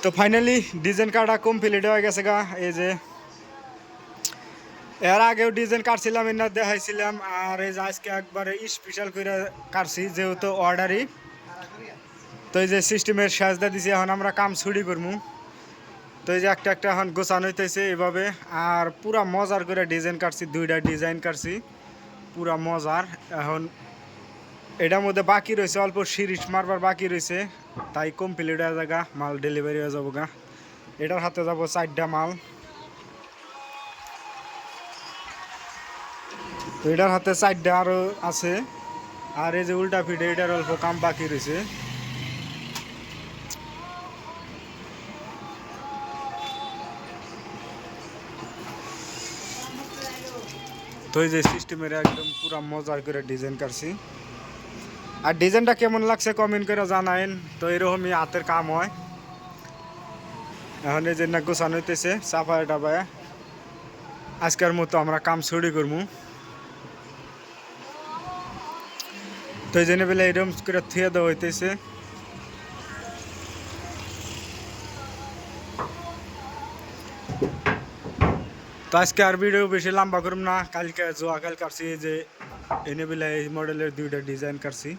তো finally design কাটা complete হয়ে গেছে গা। এই যে এর আগেও ডিজাইন কাটছিলাম, এর না দেখাইছিলাম। আর এই যে আজকে একবারে স্পেশাল করে কাটছি, যেহেতু অর্ডারই। তো এই যে সিস্টেমের সাজদা দিছি, এখন আমরা কাম ছুটি করবো। তো এই যে একটা একটা এখন গোছানো হইতেছে এভাবে। আর পুরা মজার করে ডিজাইন কাটছি, 2টা ডিজাইন কাটছি, পুরা মজার। এখন এটার মধ্যে বাকি রয়েছে অল্প সিরিজ মারবার বাকি রয়েছে, তাই কমপ্লিট হয়ে যাগা, মাল ডেলিভারি হয়ে যাবো গা। এটার হাতে যাবো 4টা মাল। তো এটার হাতে 4টা আরও আছে। আর এই যে উল্টা ফিটে এটার অল্প কাম বাকি রয়েছে। তো এই যে সিস্টেমের একদম পুরা মজার করে ডিজাইন কাটছি। আর ডিজাইনটা কেমন লাগছে কমেন্ট করে জানাইন। তো এরকমই হাতের কাম হয়। এখন এই যে না গোছানো হইতেছে চাপায় টাপায়। আজকের মতো আমরা কাম ছুটি করবো। তো এই জন্য বেলা এরকম করে থুয়ে দেওয়া হইতেছে। তো আজকে আর ভিডিও বেশি লম্বা করব না, কালকে কাল কাটছি যে এনে বেলা এই মডেলের 2টা ডিজাইন কাটছি।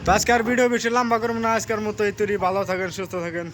তো আজকে আর ভিডিও বেশি লম্বা করব না, আজকের মতো এই তৈরি। ভালো থাকেন, সুস্থ থাকেন।